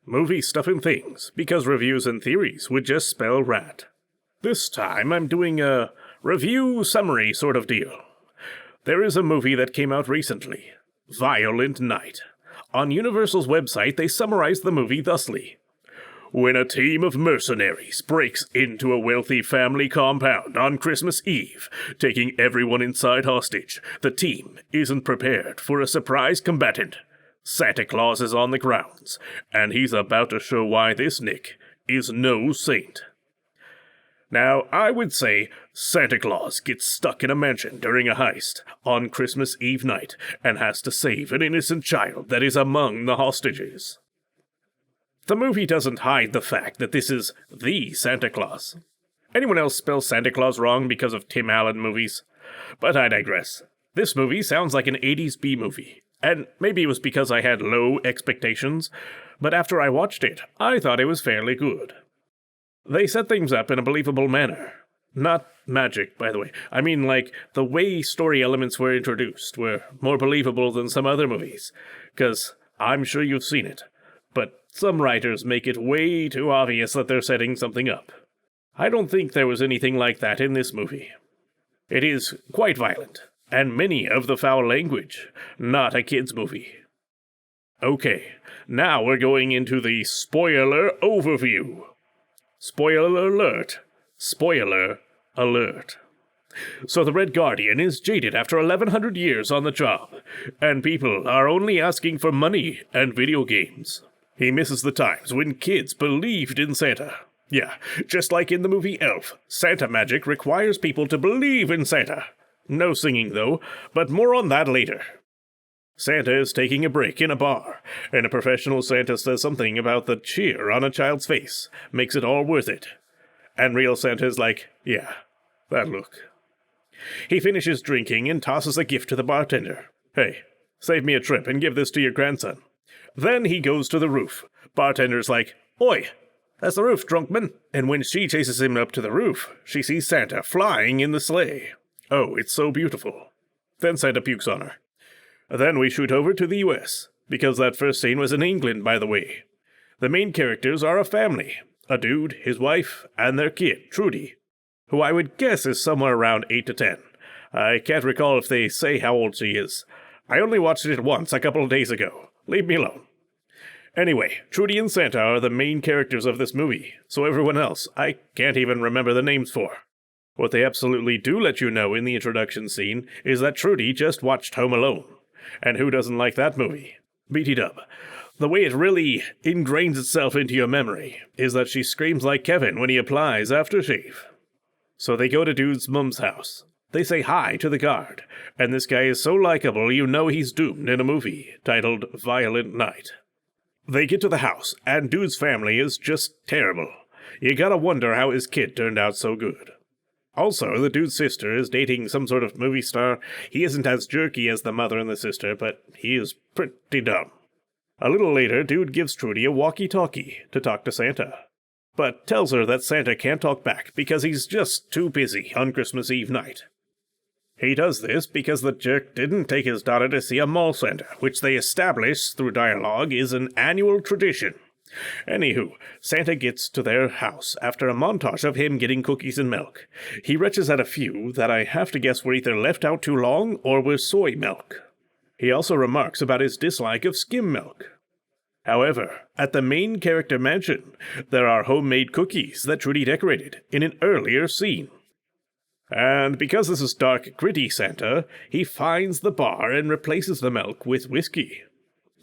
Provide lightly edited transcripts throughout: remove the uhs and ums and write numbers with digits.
movie stuff and things, because reviews and theories would just spell rat. This time I'm doing a review summary sort of deal. There is a movie that came out recently, Violent Night. On Universal's website, they summarize the movie thusly. When a team of mercenaries breaks into a wealthy family compound on Christmas Eve, taking everyone inside hostage, the team isn't prepared for a surprise combatant. Santa Claus is on the grounds, and he's about to show why this Nick is no saint. Now, I would say Santa Claus gets stuck in a mansion during a heist on Christmas Eve night and has to save an innocent child that is among the hostages. The movie doesn't hide the fact that this is the Santa Claus. Anyone else spell Santa Claus wrong because of Tim Allen movies? But I digress. This movie sounds like an 80s B-movie, and maybe it was because I had low expectations, but after I watched it, I thought it was fairly good. They set things up in a believable manner. Not magic, by the way. I mean, like, the way story elements were introduced were more believable than some other movies, 'cause I'm sure you've seen it. But some writers make it way too obvious that they're setting something up. I don't think there was anything like that in this movie. It is quite violent, and many of the foul language, not a kid's movie. Okay, now we're going into the spoiler overview. Spoiler alert. Spoiler alert. So the Red Guardian is jaded after 1100 years on the job, and people are only asking for money and video games. He misses the times when kids believed in Santa. Yeah, just like in the movie Elf, Santa magic requires people to believe in Santa. No singing though, but more on that later. Santa is taking a break in a bar, and a professional Santa says something about the cheer on a child's face makes it all worth it. And real Santa's like, yeah, that look. He finishes drinking and tosses a gift to the bartender. Hey, save me a trip and give this to your grandson. Then he goes to the roof. Bartender's like, oi, that's the roof, drunkman. And when she chases him up to the roof, she sees Santa flying in the sleigh. Oh, it's so beautiful. Then Santa pukes on her. Then we shoot over to the US, because that first scene was in England, by the way. The main characters are a family, a dude, his wife, and their kid, Trudy, who I would guess is somewhere around 8 to 10. I can't recall if they say how old she is. I only watched it once a couple of days ago. Leave me alone. Anyway, Trudy and Santa are the main characters of this movie, so everyone else I can't even remember the names for. What they absolutely do let you know in the introduction scene is that Trudy just watched Home Alone. And who doesn't like that movie? BT-dub. The way it really ingrains itself into your memory is that she screams like Kevin when he applies aftershave. So they go to dude's mom's house. They say hi to the guard, and this guy is so likable you know he's doomed in a movie titled Violent Night. They get to the house, and dude's family is just terrible. You gotta wonder how his kid turned out so good. Also, the dude's sister is dating some sort of movie star. He isn't as jerky as the mother and the sister, but he is pretty dumb. A little later, dude gives Trudy a walkie-talkie to talk to Santa, but tells her that Santa can't talk back because he's just too busy on Christmas Eve night. He does this because the jerk didn't take his daughter to see a mall Santa, which they establish through dialogue is an annual tradition. Anywho, Santa gets to their house after a montage of him getting cookies and milk. He retches at a few that I have to guess were either left out too long or were soy milk. He also remarks about his dislike of skim milk. However, at the main character mansion, there are homemade cookies that Trudy decorated in an earlier scene. And because this is dark, gritty Santa, he finds the bar and replaces the milk with whiskey.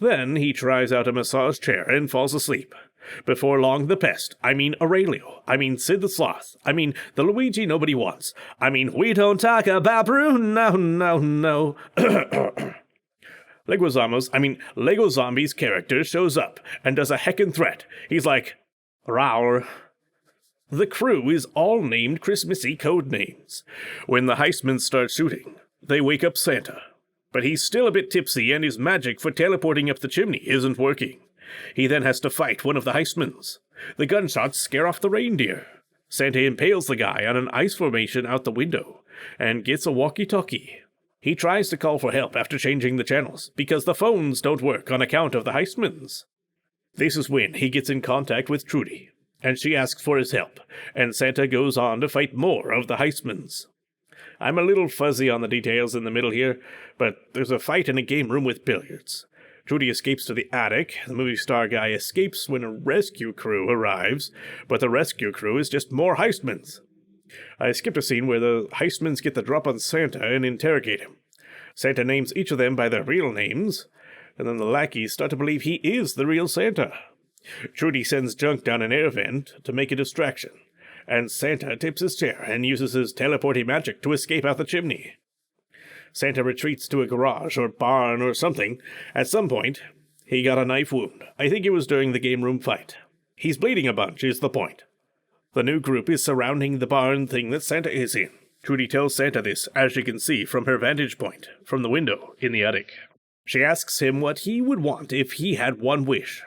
Then he tries out a massage chair and falls asleep. Before long, the pest, Aurelio, Sid the Sloth, the Luigi nobody wants, we don't talk about Bruno, no. Lego Zombie's character shows up and does a heckin' threat. He's like, rawr. The crew is all named Christmassy code names. When the heistmen start shooting, they wake up Santa. But he's still a bit tipsy and his magic for teleporting up the chimney isn't working. He then has to fight one of the heistmans. The gunshots scare off the reindeer. Santa impales the guy on an ice formation out the window and gets a walkie-talkie. He tries to call for help after changing the channels because the phones don't work on account of the heistmans. This is when he gets in contact with Trudy, and she asks for his help, and Santa goes on to fight more of the heistmans. I'm a little fuzzy on the details in the middle here, but there's a fight in a game room with billiards. Trudy escapes to the attic, the movie star guy escapes when a rescue crew arrives, but the rescue crew is just more heistmans. I skipped a scene where the heistmans get the drop on Santa and interrogate him. Santa names each of them by their real names, and then the lackeys start to believe he is the real Santa. Trudy sends junk down an air vent to make a distraction, and Santa tips his chair and uses his teleporting magic to escape out the chimney. Santa retreats to a garage or barn or something. At some point, he got a knife wound. I think it was during the game room fight. He's bleeding a bunch, is the point. The new group is surrounding the barn thing that Santa is in. Trudy tells Santa this, as you can see from her vantage point, from the window in the attic. She asks him what he would want if he had one wish.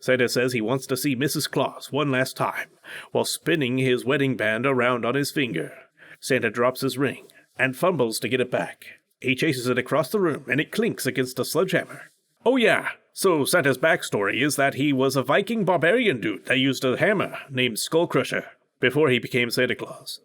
Santa says he wants to see Mrs. Claus one last time, while spinning his wedding band around on his finger. Santa drops his ring, and fumbles to get it back. He chases it across the room, and it clinks against a sledgehammer. Oh yeah, so Santa's backstory is that he was a Viking barbarian dude that used a hammer named Skullcrusher before he became Santa Claus.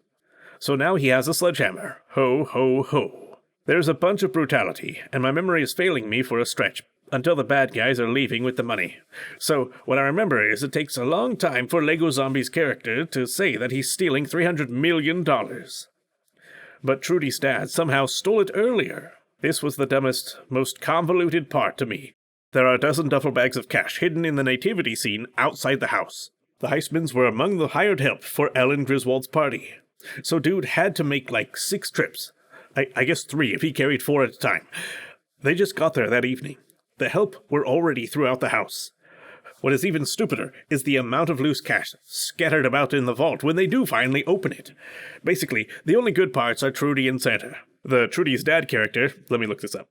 So now he has a sledgehammer. Ho, ho, ho. There's a bunch of brutality, and my memory is failing me for a stretch, until the bad guys are leaving with the money. So what I remember is it takes a long time for Lego Zombie's character to say that he's stealing $300 million. But Trudy's dad somehow stole it earlier. This was the dumbest, most convoluted part to me. There are a dozen duffel bags of cash hidden in the nativity scene outside the house. The heistmans were among the hired help for Ellen Griswold's party. So dude had to make like 6 trips. I guess 3 if he carried 4 at a time. They just got there that evening. The help were already throughout the house. What is even stupider is the amount of loose cash scattered about in the vault when they do finally open it. Basically, the only good parts are Trudy and Santa. The Trudy's dad character, let me look this up.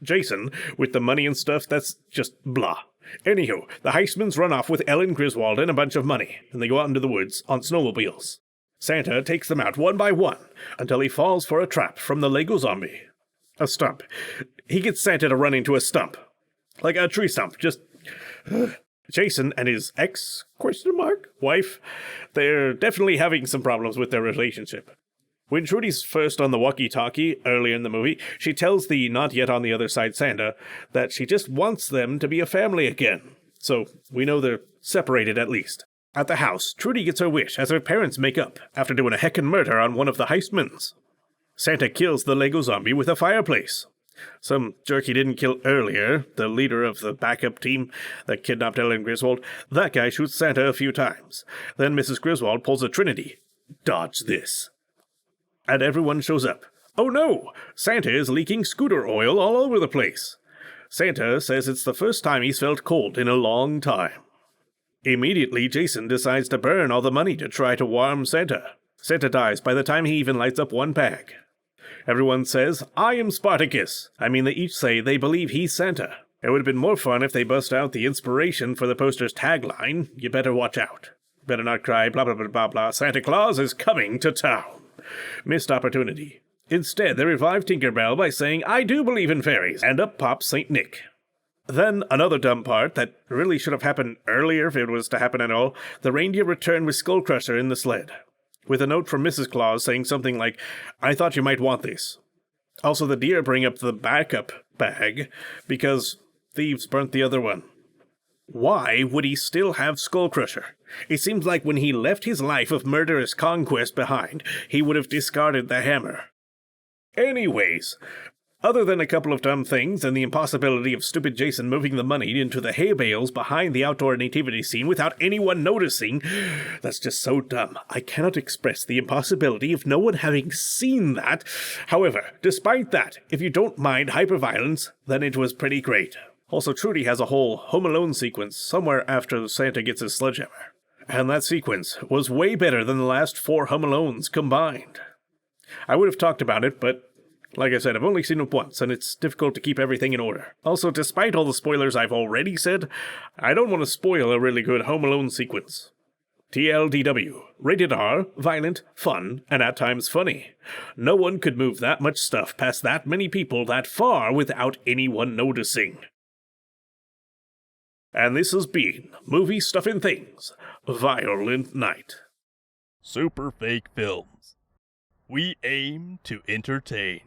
Jason, with the money and stuff, that's just blah. Anywho, the heistmans run off with Ellen Griswold and a bunch of money, and they go out into the woods on snowmobiles. Santa takes them out one by one, until he falls for a trap from the Lego Zombie. A stump. He gets Santa to run into a stump. Like a tree stump, just... Jason and his wife, they're definitely having some problems with their relationship. When Trudy's first on the walkie-talkie earlier in the movie, she tells the not-yet-on-the-other-side Santa that she just wants them to be a family again. So we know they're separated at least. At the house, Trudy gets her wish as her parents make up after doing a heckin' murder on one of the heistmans. Santa kills the Lego Zombie with a fireplace. Some jerk he didn't kill earlier, the leader of the backup team that kidnapped Ellen Griswold, that guy shoots Santa a few times. Then Mrs. Griswold pulls a Trinity. Dodge this. And everyone shows up. Oh no! Santa is leaking scooter oil all over the place. Santa says it's the first time he's felt cold in a long time. Immediately, Jason decides to burn all the money to try to warm Santa. Santa dies by the time he even lights up one bag. Everyone says, I am Spartacus. I mean, they each say they believe he's Santa. It would have been more fun if they bust out the inspiration for the poster's tagline, you better watch out. Better not cry, blah, blah, blah, blah, blah, Santa Claus is coming to town. Missed opportunity. Instead, they revive Tinkerbell by saying, I do believe in fairies, and up pops St. Nick. Then, another dumb part that really should have happened earlier if it was to happen at all, the reindeer return with Skullcrusher in the sled, with a note from Mrs. Claus saying something like, I thought you might want this. Also, the deer bring up the backup bag, because thieves burnt the other one. Why would he still have Skullcrusher? It seems like when he left his life of murderous conquest behind, he would have discarded the hammer. Anyways, other than a couple of dumb things and the impossibility of stupid Jason moving the money into the hay bales behind the outdoor nativity scene without anyone noticing, that's just so dumb. I cannot express the impossibility of no one having seen that. However, despite that, if you don't mind hyperviolence, then it was pretty great. Also, Trudy has a whole Home Alone sequence somewhere after Santa gets his sledgehammer. And that sequence was way better than the last 4 Home Alones combined. I would have talked about it, but like I said, I've only seen it once, and it's difficult to keep everything in order. Also, despite all the spoilers I've already said, I don't want to spoil a really good Home Alone sequence. TLDW. Rated R, violent, fun, and at times funny. No one could move that much stuff past that many people that far without anyone noticing. and this has been Movie Stuff and Things, Violent Night. Super Fake Films. We aim to entertain.